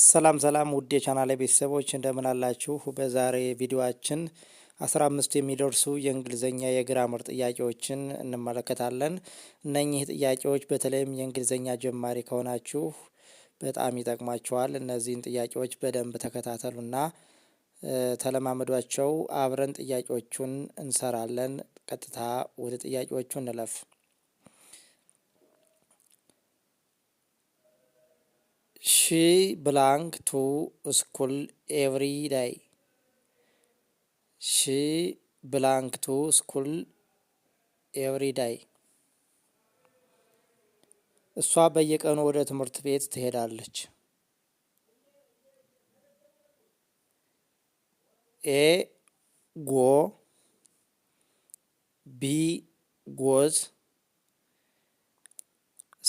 ሰላም ሰላም ውድ የቻናሌ ቤተሰቦች እንደምን አላችሁ? በዛሬ ቪዲዮአችን 15 የሚደርሱ የእንግሊዘኛ የግራመር ጥያቄዎችን እንመለከታለን። እነኚህ ጥያቄዎች በተለይም የእንግሊዘኛ ጀማሪ ከሆናችሁ በጣም ይጠቅማችኋል። እነዚህን ጥያቄዎች በደንብ ተከታተሉና ተለማመዷቸው። አብረን ጥያቄዎቹን እንሰራለን። ቀጥታ ወደ ጥያቄዎቹ እንለፍ። She belongs to school every day. She belongs to school every day. እሷ በየቀኑ ወደ ትምህርት ቤት ትሄዳለች። ኤ ጎ፣ ቢ ጎዝ፣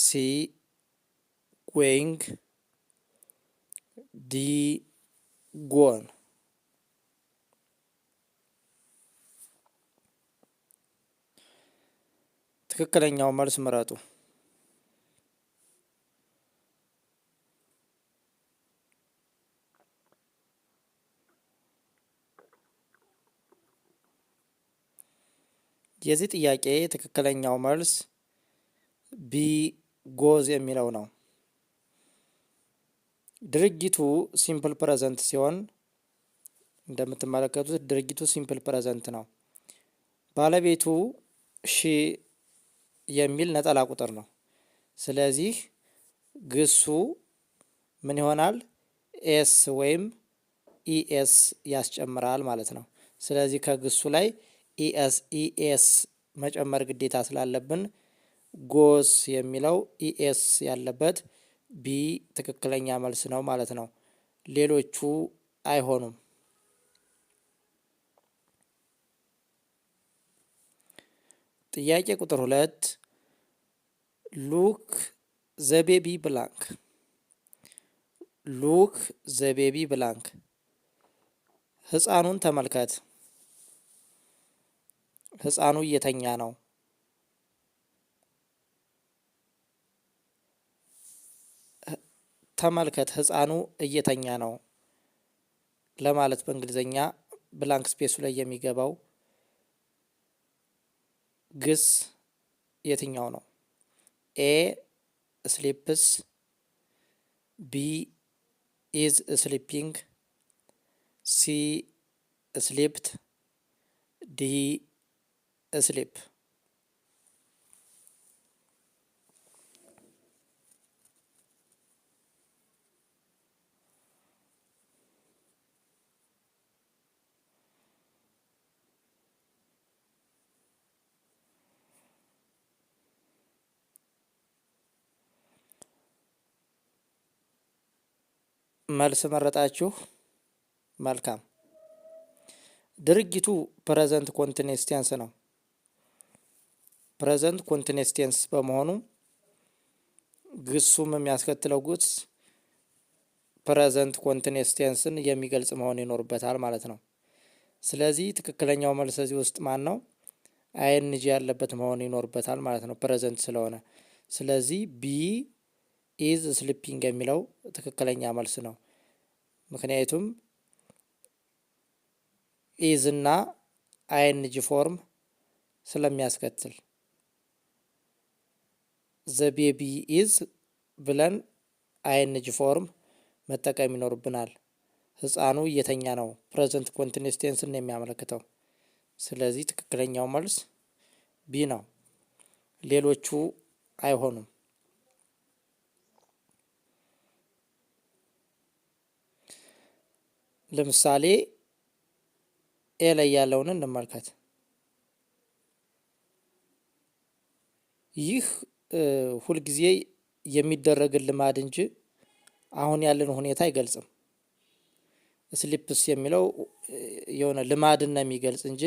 ሲ ጎይንግ፣ ዲ ጎን። ትክክለኛው መልስ ምረጡ። የዚህ ጥያቄ ትክክለኛው መልስ ቢ ጎዝ የሚለው ነው። ድርጊቱ ሲምፕል ፕሬዘንት ሲሆን እንደምትመለከቱት ድርጊቱ ሲምፕል ፕሬዘንት ነው። ባለቤቱ ሺ የሚል ነጠላ ቁጥር ነው። ስለዚህ ግሱ ምን ይሆናል? ኤስ ወይም ኢኤስ ያስጨምራል ማለት ነው። ስለዚህ ከግሱ ላይ ኢኤስ መጨመር ግዴታ ስላለብን ጎስ የሚለው ኢኤስ ያለበት ቢ ትክክለኛ መልስ ነው ማለት ነው። ሌሎቹ አይሆኑም። ጥያቄ ቁጥር 2 ሉክ ዘ ቤቢ ብላንክ። ሉክ ዘ ቤቢ ብላንክ። ህፃኑን ተመልከት። ህፃኑ እየተኛ ነው። ተመልከት ህፃኑ እየተኛ ነው ለማለት በእንግሊዘኛ ብላንክ ስፔሱ ላይ የሚገባው ግስ የትኛው ነው? ኤ ስሊፕስ፣ ቢ ኢዝ ስሊፒንግ፣ ሲ ስሊፕት፣ ዲ ስሊፕ። መልስ መረጣችሁ። መልካም። ድርጊቱ ፕሬዘንት ኮንቲኒየስ ቴንስ ነው። ፕሬዘንት ኮንቲኒየስ ቴንስ በመሆኑ ግሱም የሚያስከትለው ግስ ፕሬዘንት ኮንቲኒየስ ቴንስን የሚገልጽ መሆን ይኖርበታል ማለት ነው። ስለዚህ ትክክለኛው መልስ እዚህ ውስጥ ማን ነው? አይኤንጂ ያለበት መሆን ይኖርበታል ማለት ነው ፕሬዘንት ስለሆነ። ስለዚህ ቢ ኢዝ ስሊፒንግ የሚለው ትክክለኛ መልስ ነው። ምክንያቱም ኢዝ እና አይኤንጂ ፎርም ስለሚያስከትል ዘ ቤቢ ኢዝ ብለን አይኤንጂ ፎርም መጠቀም ይኖርብናል። ህፃኑ እየተኛ ነው ፕሬዘንት ኮንቲኒየስ ቴንስን የሚያመለክተው። ስለዚህ ትክክለኛው መልስ ቢ ነው። ሌሎቹ አይሆኑም። ለምሳሌ ኤ ላይ ያለውን እንመልከት። ይህ ሁልጊዜ የሚደረግን ልማድ እንጂ አሁን ያለን ሁኔታ አይገልጽም። ስሊፕስ የሚለው የሆነ ልማድን ነው የሚገልጽ እንጂ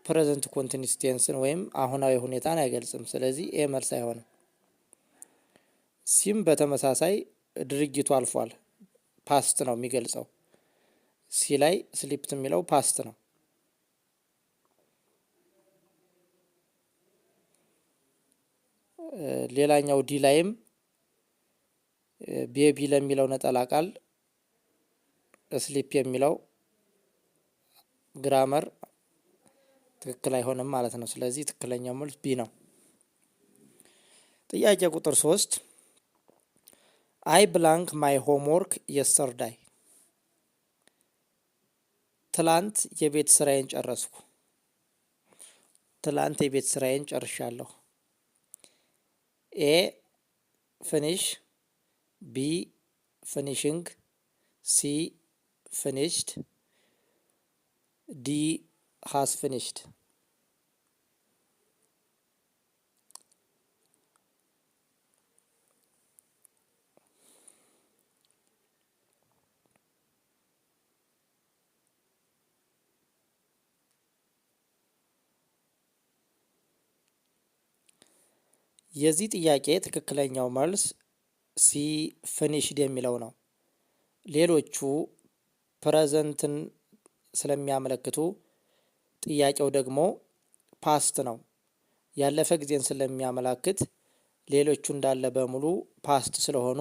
ፕሬዘንት ኮንቲኒየስ ቴንስን ወይም አሁናዊ ሁኔታን አይገልጽም። ስለዚህ ኤ መልስ አይሆንም። ሲም በተመሳሳይ ድርጊቱ አልፏል፣ ፓስት ነው የሚገልጸው። ሲ ላይ ስሊፕት የሚለው ፓስት ነው። ሌላኛው ዲ ላይም ቤቢ ለሚለው ነጠላ ቃል ስሊፕ የሚለው ግራመር ትክክል አይሆንም ማለት ነው። ስለዚህ ትክክለኛው መልስ ቢ ነው። ጥያቄ ቁጥር 3 አይ ብላንክ ማይ ሆምወርክ የስተርዳይ። ትላንት የቤት ስራዬን ጨረስኩ። ትላንት የቤት ስራዬን ጨርሻለሁ። ኤ ፊኒሽ፣ ቢ ፊኒሽንግ፣ ሲ ፊኒሽድ፣ ዲ ሃስ ፊኒሽድ። የዚህ ጥያቄ ትክክለኛው መልስ ሲ ፊኒሽድ የሚለው ነው። ሌሎቹ ፕሬዘንትን ስለሚያመለክቱ ጥያቄው ደግሞ ፓስት ነው። ያለፈ ጊዜን ስለሚያመላክት ሌሎቹ እንዳለ በሙሉ ፓስት ስለሆኑ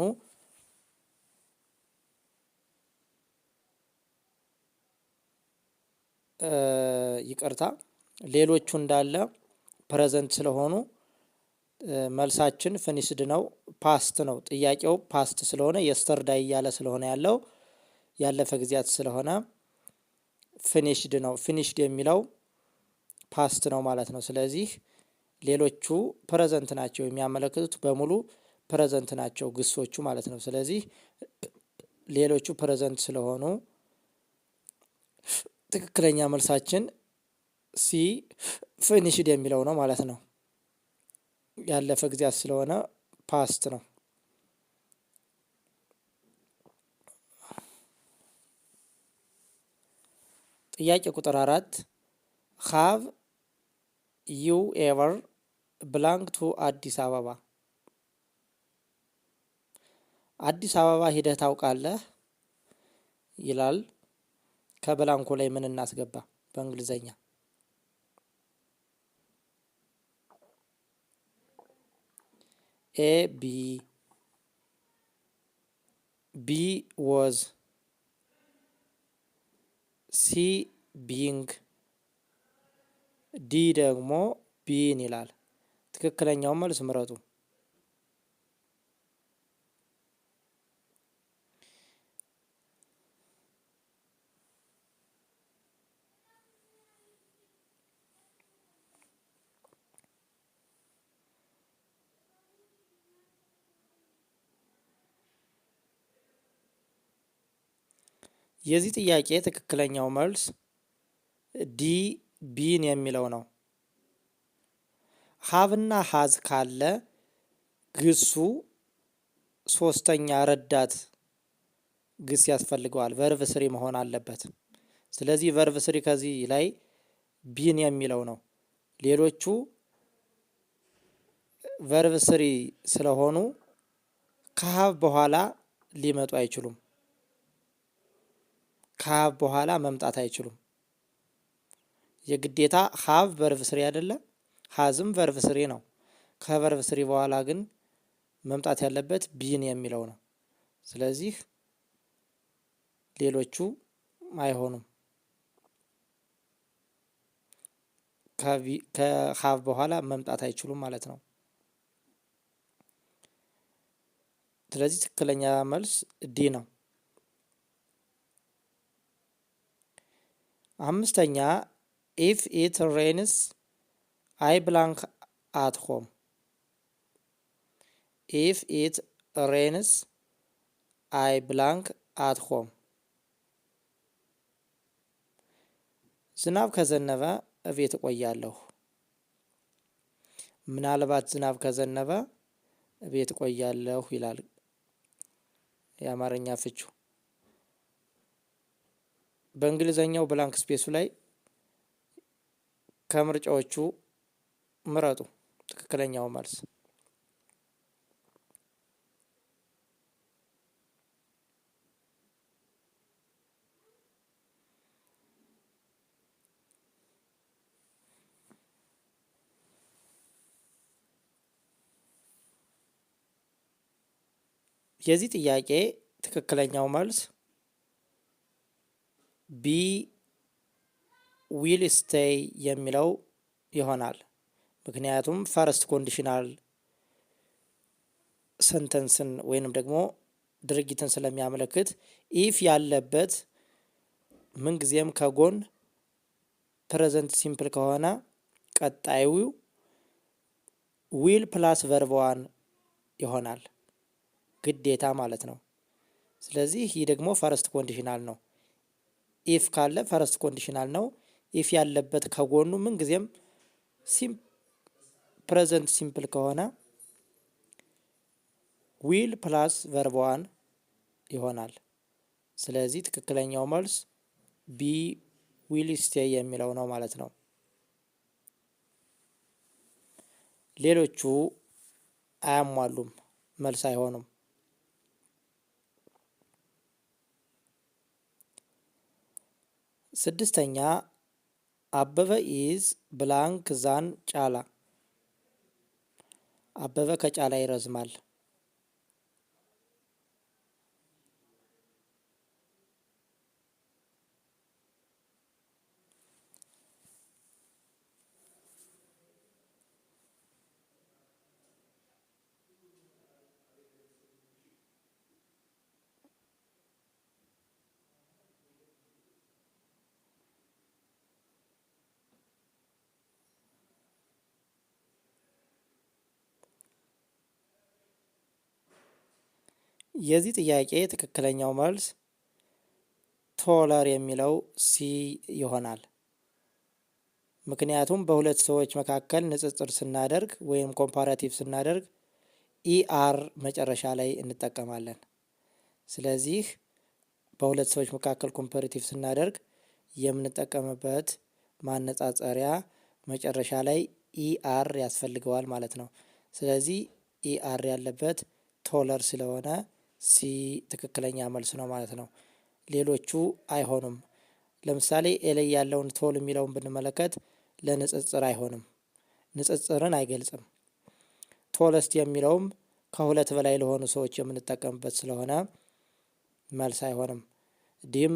ይቅርታ፣ ሌሎቹ እንዳለ ፕሬዘንት ስለሆኑ መልሳችን ፊኒሽድ ነው፣ ፓስት ነው። ጥያቄው ፓስት ስለሆነ የስተርዳይ እያለ ስለሆነ ያለው ያለፈ ጊዜያት ስለሆነ ፊኒሽድ ነው። ፊኒሽድ የሚለው ፓስት ነው ማለት ነው። ስለዚህ ሌሎቹ ፕሬዘንት ናቸው፣ የሚያመለክቱት በሙሉ ፕሬዘንት ናቸው ግሶቹ ማለት ነው። ስለዚህ ሌሎቹ ፕሬዘንት ስለሆኑ ትክክለኛ መልሳችን ሲ ፊኒሽድ የሚለው ነው ማለት ነው። ያለፈ ጊዜያት ስለሆነ ፓስት ነው። ጥያቄ ቁጥር 4 ሃቭ ዩ ኤቨር ብላንክ ቱ አዲስ አበባ። አዲስ አበባ ሂደህ ታውቃለህ ይላል። ከብላንኮ ላይ ምን እናስገባ በእንግሊዘኛ? ኤ ቢ፣ ቢ ወዝ፣ ሲ ቢንግ፣ ዲ ደግሞ ቢን ይላል። ትክክለኛውን መልስ ምረጡ። የዚህ ጥያቄ ትክክለኛው መልስ ዲ ቢን የሚለው ነው። ሀብና ሀዝ ካለ ግሱ ሶስተኛ ረዳት ግስ ያስፈልገዋል። ቨርቭ ስሪ መሆን አለበት። ስለዚህ ቨርቭ ስሪ ከዚህ ላይ ቢን የሚለው ነው። ሌሎቹ ቨርቭ ስሪ ስለሆኑ ከሀብ በኋላ ሊመጡ አይችሉም። ከሀብ በኋላ መምጣት አይችሉም። የግዴታ ሀብ ቨርቭ ስሪ አይደለ? ሀዝም ቨርቭ ስሪ ነው። ከቨርቭ ስሪ በኋላ ግን መምጣት ያለበት ቢን የሚለው ነው። ስለዚህ ሌሎቹ አይሆኑም። ከሀብ በኋላ መምጣት አይችሉም ማለት ነው። ስለዚህ ትክክለኛ መልስ ዲ ነው። አምስተኛ ኢፍ ኢት ሬንስ አይ ብላንክ አት ሆም። ኢፍ ኢት ሬንስ አይ ብላንክ አት ሆም። ዝናብ ከዘነበ እቤት እቆያለሁ። ምናልባት ዝናብ ከዘነበ እቤት እቆያለሁ ይላል የአማርኛ ፍቹ። በእንግሊዘኛው ብላንክ ስፔሱ ላይ ከምርጫዎቹ ምረጡ ትክክለኛው መልስ። የዚህ ጥያቄ ትክክለኛው መልስ ቢ ዊል ስቴይ የሚለው ይሆናል። ምክንያቱም ፈርስት ኮንዲሽናል ሰንተንስን ወይንም ደግሞ ድርጊትን ስለሚያመለክት ኢፍ ያለበት ምንጊዜም ከጎን ፕሬዘንት ሲምፕል ከሆነ ቀጣዩ ዊል ፕላስ ቨርብ ዋን ይሆናል ግዴታ ማለት ነው። ስለዚህ ይህ ደግሞ ፈርስት ኮንዲሽናል ነው። ኢፍ ካለ ፈርስት ኮንዲሽናል ነው። ኢፍ ያለበት ከጎኑ ምንጊዜም ፕሬዘንት ሲምፕል ከሆነ ዊል ፕላስ ቨርብ ዋን ይሆናል። ስለዚህ ትክክለኛው መልስ ቢ ዊል ስቴይ የሚለው ነው ማለት ነው። ሌሎቹ አያሟሉም፣ መልስ አይሆኑም። ስድስተኛ አበበ ኢዝ ብላንክ ዛን ጫላ። አበበ ከጫላ ይረዝማል። የዚህ ጥያቄ ትክክለኛው መልስ ቶለር የሚለው ሲ ይሆናል። ምክንያቱም በሁለት ሰዎች መካከል ንጽጽር ስናደርግ ወይም ኮምፓራቲቭ ስናደርግ ኢአር መጨረሻ ላይ እንጠቀማለን። ስለዚህ በሁለት ሰዎች መካከል ኮምፓራቲቭ ስናደርግ የምንጠቀምበት ማነጻጸሪያ መጨረሻ ላይ ኢአር ያስፈልገዋል ማለት ነው። ስለዚህ ኢአር ያለበት ቶለር ስለሆነ ሲ ትክክለኛ መልስ ነው ማለት ነው። ሌሎቹ አይሆኑም። ለምሳሌ ኤ ላይ ያለውን ቶል የሚለውን ብንመለከት ለንጽጽር አይሆንም፣ ንጽጽርን አይገልጽም። ቶለስት የሚለውም ከሁለት በላይ ለሆኑ ሰዎች የምንጠቀምበት ስለሆነ መልስ አይሆንም። ዲም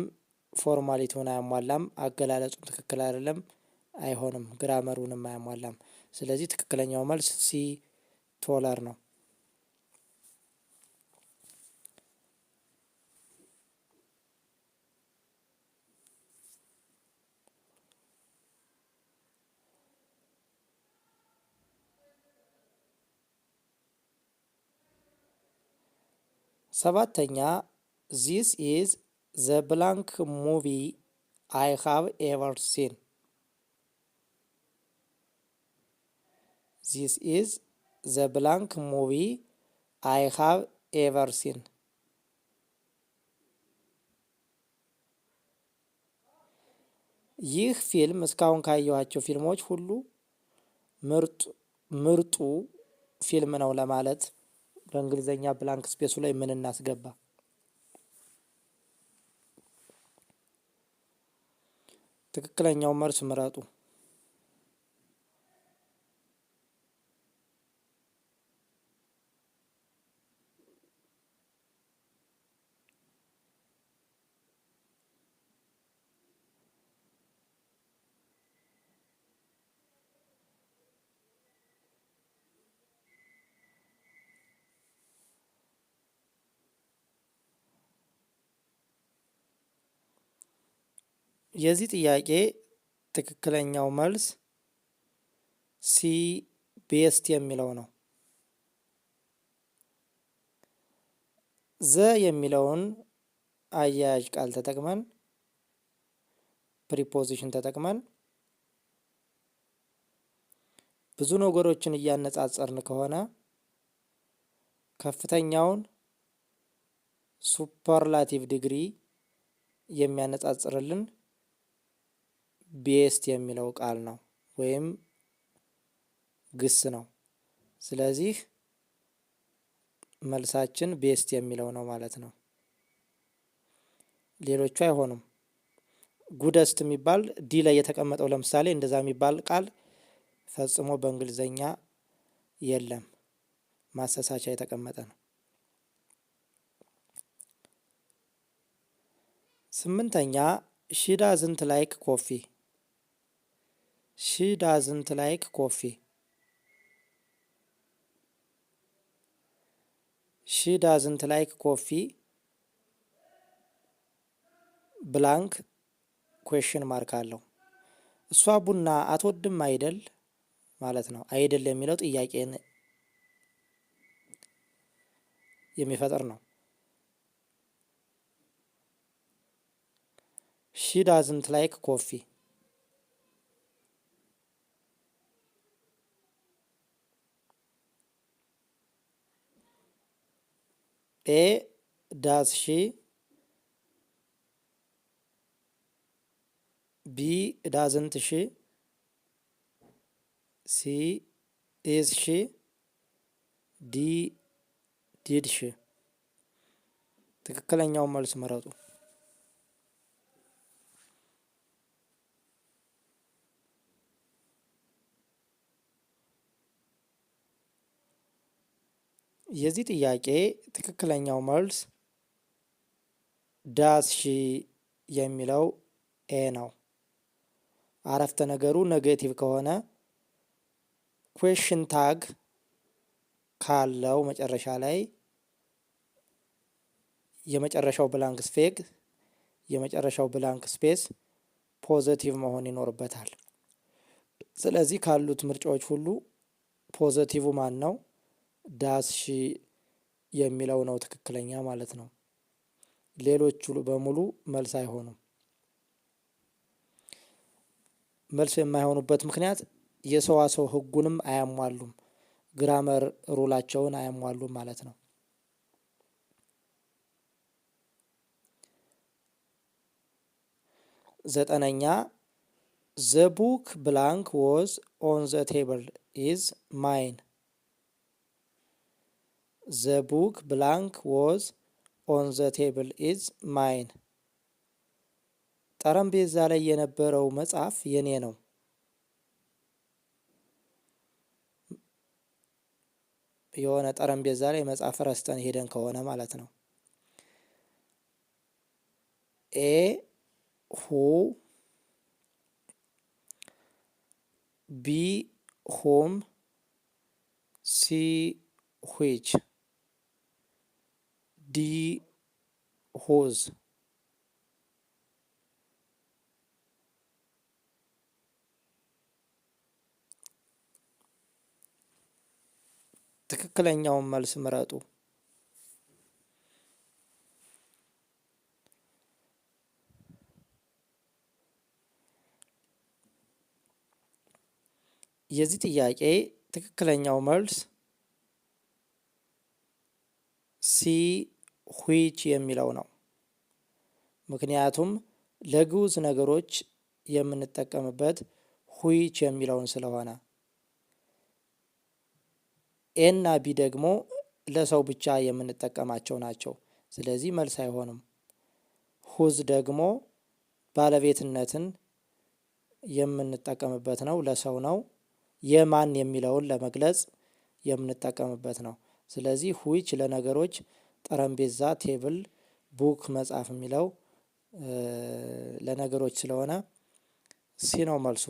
ፎርማሊቲውን አያሟላም፣ አገላለጹም ትክክል አይደለም፣ አይሆንም፣ ግራመሩንም አያሟላም። ስለዚህ ትክክለኛው መልስ ሲ ቶለር ነው። ሰባተኛ ዚስ ኢዝ ዘ ብላንክ ሙቪ አይ ሃቭ ኤቨር ሲን። ዚስ ኢዝ ዘ ብላንክ ሙቪ አይ ሃቭ ኤቨር ሲን። ይህ ፊልም እስካሁን ካየኋቸው ፊልሞች ሁሉ ምርጡ ፊልም ነው ለማለት በእንግሊዘኛ ብላንክ ስፔሱ ላይ ምን እናስገባ? ትክክለኛው መልስ ምረጡ። የዚህ ጥያቄ ትክክለኛው መልስ ሲ ቤስት የሚለው ነው። ዘ የሚለውን አያያዥ ቃል ተጠቅመን ፕሪፖዚሽን ተጠቅመን ብዙ ነገሮችን እያነጻጸርን ከሆነ ከፍተኛውን ሱፐርላቲቭ ዲግሪ የሚያነጻጽርልን ቤስት የሚለው ቃል ነው ወይም ግስ ነው። ስለዚህ መልሳችን ቤስት የሚለው ነው ማለት ነው። ሌሎቹ አይሆኑም። ጉደስት የሚባል ዲ ላይ የተቀመጠው ለምሳሌ እንደዛ የሚባል ቃል ፈጽሞ በእንግሊዘኛ የለም፣ ማሰሳቻ የተቀመጠ ነው። ስምንተኛ ሺ ዳዝንት ላይክ ኮፊ። ሺ ዳዝንት ላይክ ኮፊ። ሺ ዳዝንት ላይክ ኮፊ ብላንክ ኩዌሽን ማርክ አለው። እሷ ቡና አትወድም አይደል ማለት ነው። አይደል የሚለው ጥያቄን የሚፈጥር ነው። ሺ ዳዝንት ላይክ ኮፊ። ኤ ዳዝ ሺ፣ ቢ ዳዝንት ሺ፣ ሲ ኢዝ ሺ፣ ዲ ዲድ ሺ። ትክክለኛውን መልስ ምረጡ። የዚህ ጥያቄ ትክክለኛው መልስ ዳዝ ሺ የሚለው ኤ ነው። አረፍተ ነገሩ ኔጌቲቭ ከሆነ ኩዌሽን ታግ ካለው መጨረሻ ላይ የመጨረሻው ብላንክ ስፔስ ፖዘቲቭ መሆን ይኖርበታል። ስለዚህ ካሉት ምርጫዎች ሁሉ ፖዘቲቭ ማን ነው? ዳዝ ሺ የሚለው ነው ትክክለኛ ማለት ነው። ሌሎቹ በሙሉ መልስ አይሆኑም። መልስ የማይሆኑበት ምክንያት የሰዋሰው ሕጉንም አያሟሉም፣ ግራመር ሩላቸውን አያሟሉም ማለት ነው። ዘጠነኛ ዘ ቡክ ብላንክ ዎዝ ኦን ዘ ቴብል ኢዝ ማይን። ዘ ቡክ ብላንክ ዎዝ ኦን ዘ ቴብል ኢዝ ማይን። ጠረጴዛ ላይ የነበረው መጽሐፍ የኔ ነው። የሆነ ጠረጴዛ ላይ መጽሐፍ ረስተን ሄደን ከሆነ ማለት ነው። ኤ ሁ፣ ቢ ሁም፣ ሲ ዊች፣ ዲ ሁዝ። ትክክለኛውን መልስ ምረጡ። የዚህ ጥያቄ ትክክለኛው መልስ ሲ ዊች የሚለው ነው። ምክንያቱም ለግዑዝ ነገሮች የምንጠቀምበት ዊች የሚለውን ስለሆነ፣ ኤ እና ቢ ደግሞ ለሰው ብቻ የምንጠቀማቸው ናቸው። ስለዚህ መልስ አይሆንም። ሁዝ ደግሞ ባለቤትነትን የምንጠቀምበት ነው፣ ለሰው ነው። የማን የሚለውን ለመግለጽ የምንጠቀምበት ነው። ስለዚህ ዊች ለነገሮች፣ ጠረጴዛ ቴብል፣ ቡክ መጽሐፍ የሚለው ለነገሮች ስለሆነ ሲ ነው መልሱ።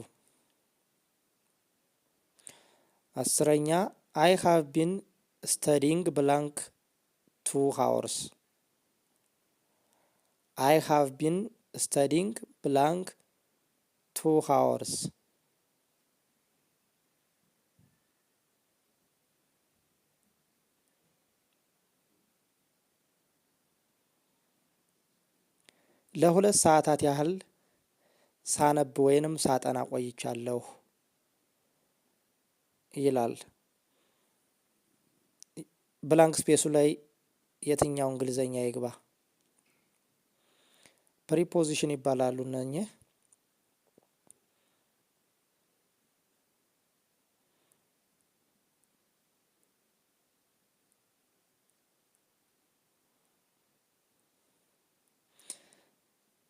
አስረኛ አይ ሃቭ ቢን ስተዲንግ ብላንክ 2 hours። አይ ሃቭ ቢን ስተዲንግ ብላንክ 2 hours። ለ2 ሰዓታት ያህል ሳነብ ወይንም ሳጠና ቆይቻለሁ ይላል። ብላንክ ስፔሱ ላይ የትኛው እንግሊዘኛ ይግባ? ፕሪፖዚሽን ይባላሉ እነኚህ።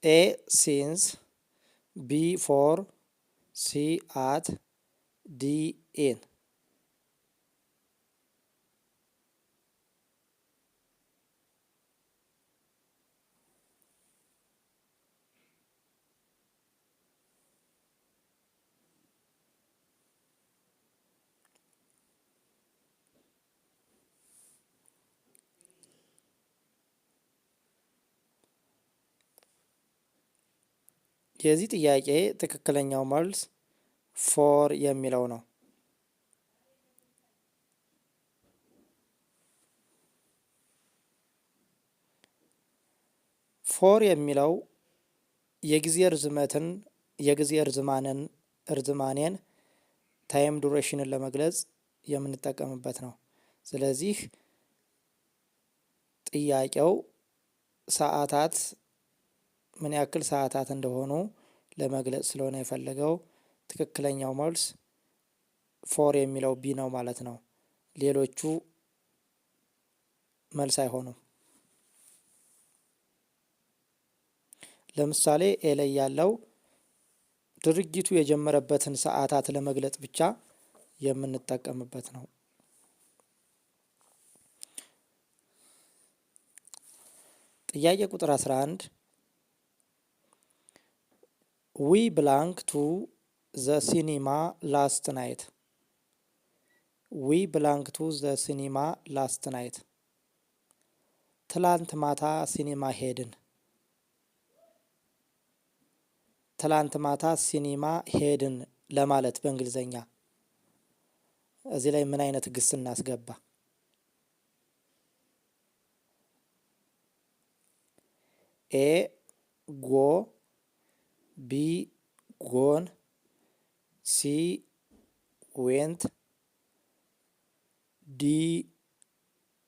ኤ ሲንስ፣ ቢ ፎር፣ ሲ አት፣ ዲ ኢን። የዚህ ጥያቄ ትክክለኛው መልስ ፎር የሚለው ነው። ፎር የሚለው የጊዜ እርዝማኔን ታይም ዱሬሽንን ለመግለጽ የምንጠቀምበት ነው። ስለዚህ ጥያቄው ሰዓታት ምን ያክል ሰዓታት እንደሆኑ ለመግለጽ ስለሆነ የፈለገው ትክክለኛው መልስ ፎር የሚለው ቢ ነው ማለት ነው። ሌሎቹ መልስ አይሆኑም። ለምሳሌ ኤ ላይ ያለው ድርጊቱ የጀመረበትን ሰዓታት ለመግለጽ ብቻ የምንጠቀምበት ነው። ጥያቄ ቁጥር 11 ዊ ብላንክ ቱ ዘ ሲኒማ ላስት ናይት። ዊ ብላንክ ቱ ዘ ሲኒማ ላስት ናይት። ትላንት ማታ ሲኒማ ሄድን። ትላንት ማታ ሲኒማ ሄድን ለማለት በእንግሊዘኛ እዚህ ላይ ምን አይነት ግስ እናስገባ? ኤ ጎ፣ ቢ ጎን፣ ሲ ዌንት፣ ዲ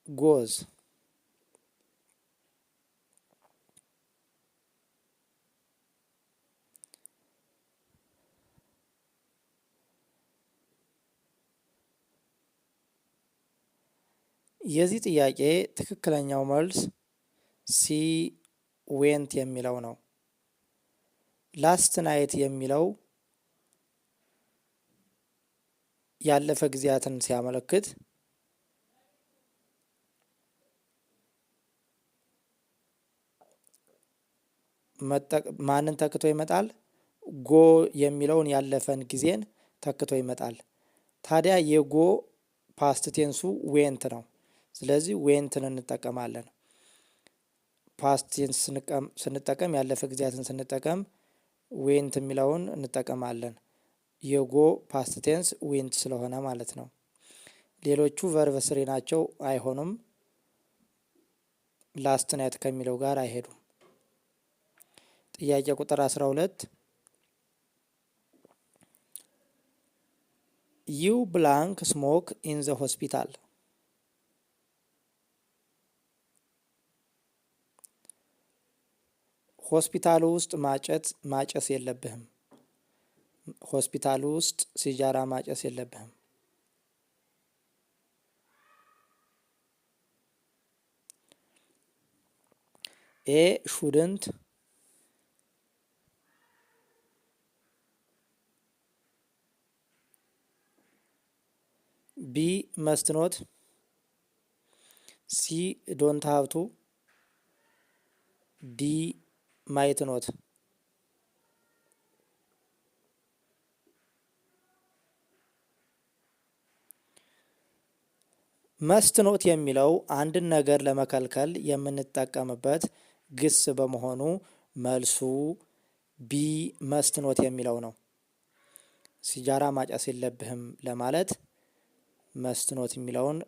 ጎዝ። የዚህ ጥያቄ ትክክለኛው መልስ ሲ ዌንት የሚለው ነው። ላስት ናይት የሚለው ያለፈ ጊዜያትን ሲያመለክት ማንን ተክቶ ይመጣል? ጎ የሚለውን ያለፈን ጊዜን ተክቶ ይመጣል። ታዲያ የጎ ፓስት ቴንሱ ዌንት ነው። ስለዚህ ዌንትን እንጠቀማለን። ፓስት ቴንስ ስንጠቀም ያለፈ ጊዜያትን ስንጠቀም ዌንት የሚለውን እንጠቀማለን። የጎ ፓስት ቴንስ ዌንት ስለሆነ ማለት ነው። ሌሎቹ ቨርብ ስሪ ናቸው፣ አይሆኑም። ላስት ናይት ከሚለው ጋር አይሄዱም። ጥያቄ ቁጥር 12 ዩ ብላንክ ስሞክ ኢን ዘ ሆስፒታል። ሆስፒታሉ ውስጥ ማጨስ የለብህም። ሆስፒታሉ ውስጥ ሲጃራ ማጨስ የለብህም። ኤ ሹድንት፣ ቢ መስት ኖት፣ ሲ ዶንት ሀብቱ፣ ዲ ማይት ኖት። መስት ኖት የሚለው አንድን ነገር ለመከልከል የምንጠቀምበት ግስ በመሆኑ መልሱ ቢ መስት ኖት የሚለው ነው። ሲጃራ ማጨስ የለብህም ለማለት መስት ኖት የሚለውን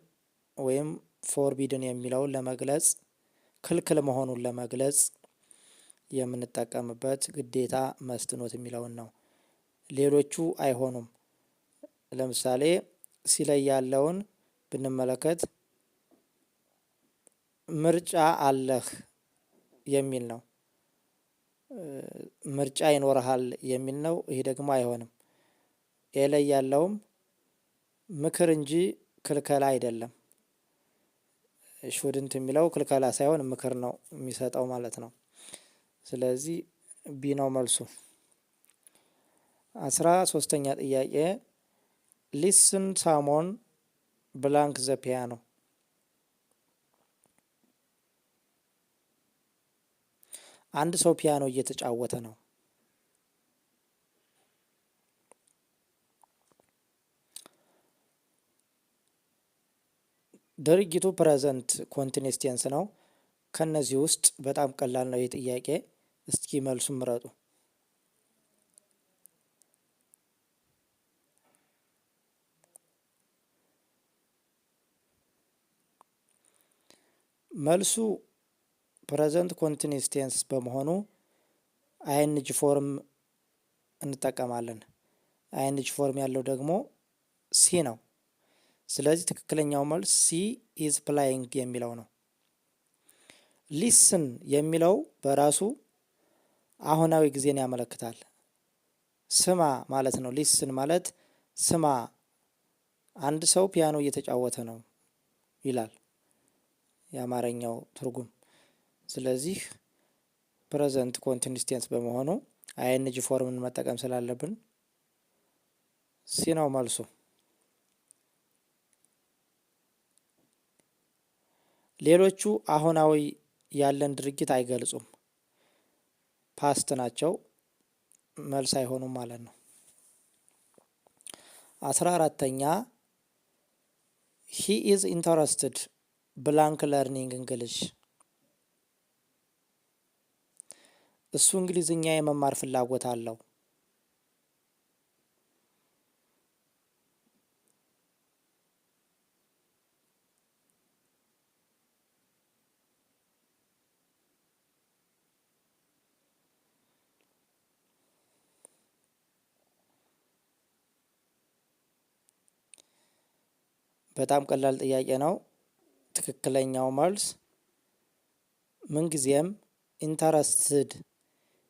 ወይም ፎርቢድን የሚለውን ለመግለጽ ክልክል መሆኑን ለመግለጽ የምንጠቀምበት ግዴታ መስት ኖት የሚለውን ነው። ሌሎቹ አይሆኑም። ለምሳሌ ሲ ላይ ያለውን ብንመለከት ምርጫ አለህ የሚል ነው። ምርጫ ይኖርሃል የሚል ነው። ይሄ ደግሞ አይሆንም። ኤ ላይ ያለውም ምክር እንጂ ክልከላ አይደለም። ሹድንት የሚለው ክልከላ ሳይሆን ምክር ነው የሚሰጠው ማለት ነው። ስለዚህ ቢ ነው መልሱ። 13ኛ ጥያቄ ሊስን ሳሞን ብላንክ ዘ ፒያኖ። አንድ ሰው ፒያኖ እየተጫወተ ነው። ድርጊቱ ፕሬዘንት ኮንቲኒስ ቴንስ ነው። ከነዚህ ውስጥ በጣም ቀላል ነው ይህ ጥያቄ። እስኪ መልሱን ምረጡ። መልሱ ፕሬዘንት ኮንቲኒስ ቴንስ በመሆኑ አይኤንጂ ፎርም እንጠቀማለን። አይኤንጂ ፎርም ያለው ደግሞ ሲ ነው። ስለዚህ ትክክለኛው መልስ ሲ ኢዝ ፕላይንግ የሚለው ነው። ሊስን የሚለው በራሱ አሁናዊ ጊዜን ያመለክታል። ስማ ማለት ነው። ሊስን ማለት ስማ፣ አንድ ሰው ፒያኖ እየተጫወተ ነው ይላል የአማርኛው ትርጉም። ስለዚህ ፕሬዘንት ኮንቲኒስ ቴንስ በመሆኑ አይኤንጂ ፎርምን መጠቀም ስላለብን ሲ ነው መልሱ። ሌሎቹ አሁናዊ ያለን ድርጊት አይገልጹም፣ ፓስት ናቸው፣ መልስ አይሆኑም ማለት ነው። 14ኛ ሂ ኢዝ ኢንተረስትድ ብላንክ ለርኒንግ እንግሊሽ። እሱ እንግሊዝኛ የመማር ፍላጎት አለው። በጣም ቀላል ጥያቄ ነው። ትክክለኛው መልስ ምንጊዜም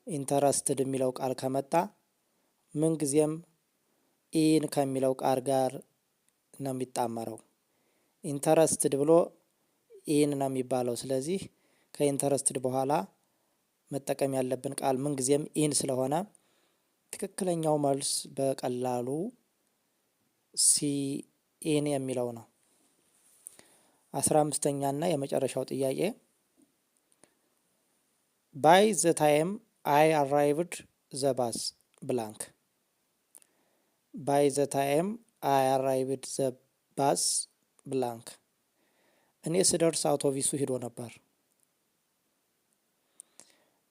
ኢንተረስትድ የሚለው ቃል ከመጣ ምንጊዜም ኢን ከሚለው ቃል ጋር ነው የሚጣመረው። ኢንተረስትድ ብሎ ኢን ነው የሚባለው። ስለዚህ ከኢንተረስትድ በኋላ መጠቀም ያለብን ቃል ምንጊዜም ኢን ስለሆነ ትክክለኛው መልስ በቀላሉ ሲ ኢን የሚለው ነው። 15ኛ እና የመጨረሻው ጥያቄ ባይ ዘ ታይም አይ አራይቭድ ዘ ባስ ብላንክ። ባይ ዘ ታይም አይ አራይቭድ ዘ ባስ ብላንክ። እኔ ስደርስ አውቶቡሱ ሂዶ ነበር።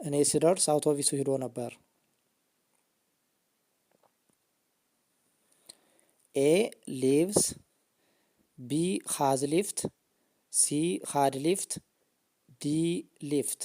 እኔ ስደርስ አውቶቡሱ ሂዶ ነበር። ኤ ሊቭስ፣ ቢ ሃዝ ሊፍት፣ ሲ ሃድ ሊፍት፣ ዲ ሊፍት።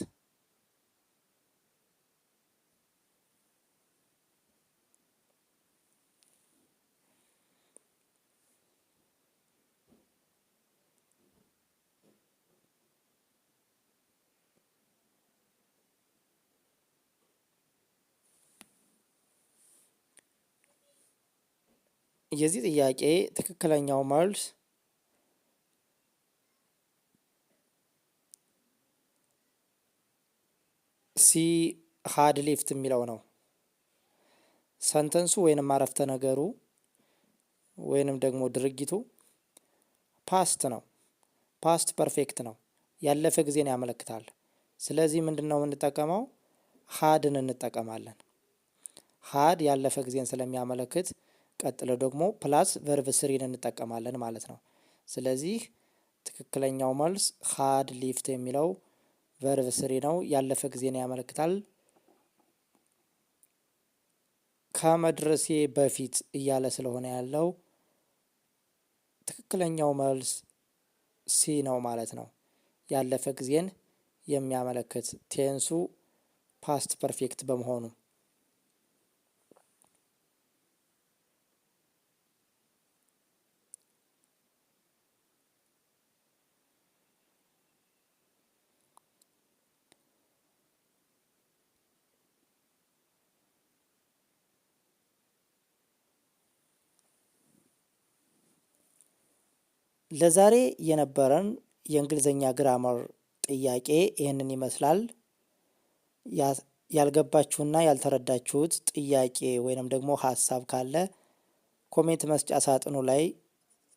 የዚህ ጥያቄ ትክክለኛው መልስ ሲ ሃድ ሊፍት የሚለው ነው። ሰንተንሱ ወይንም አረፍተ ነገሩ ወይንም ደግሞ ድርጊቱ ፓስት ነው። ፓስት ፐርፌክት ነው። ያለፈ ጊዜን ያመለክታል። ስለዚህ ምንድን ነው የምንጠቀመው? ሃድን እንጠቀማለን። ሃድ ያለፈ ጊዜን ስለሚያመለክት ቀጥሎ ደግሞ ፕላስ ቨርብ ስሪን እንጠቀማለን ማለት ነው። ስለዚህ ትክክለኛው መልስ ሃድ ሊፍት የሚለው ቨርብ ስሪ ነው። ያለፈ ጊዜን ያመለክታል። ከመድረሴ በፊት እያለ ስለሆነ ያለው ትክክለኛው መልስ ሲ ነው ማለት ነው። ያለፈ ጊዜን የሚያመለክት ቴንሱ ፓስት ፐርፌክት በመሆኑ። ለዛሬ የነበረን የእንግሊዘኛ ግራመር ጥያቄ ይህንን ይመስላል። ያልገባችሁና ያልተረዳችሁት ጥያቄ ወይንም ደግሞ ሀሳብ ካለ ኮሜንት መስጫ ሳጥኑ ላይ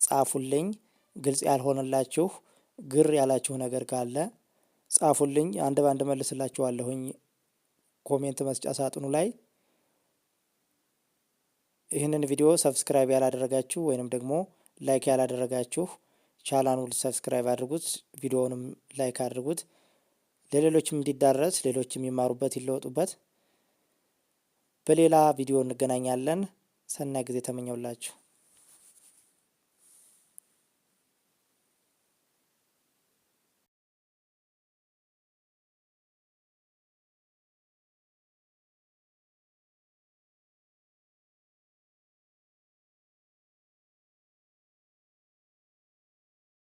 ጻፉልኝ። ግልጽ ያልሆነላችሁ ግር ያላችሁ ነገር ካለ ጻፉልኝ፣ አንድ ባንድ መልስላችኋለሁኝ ኮሜንት መስጫ ሳጥኑ ላይ። ይህንን ቪዲዮ ሰብስክራይብ ያላደረጋችሁ ወይንም ደግሞ ላይክ ያላደረጋችሁ ቻናሉን ሰብስክራይብ አድርጉት፣ ቪዲዮውንም ላይክ አድርጉት። ለሌሎችም እንዲዳረስ ሌሎችም የሚማሩበት ይለወጡበት። በሌላ ቪዲዮ እንገናኛለን። ሰናይ ጊዜ ተመኘውላችሁ።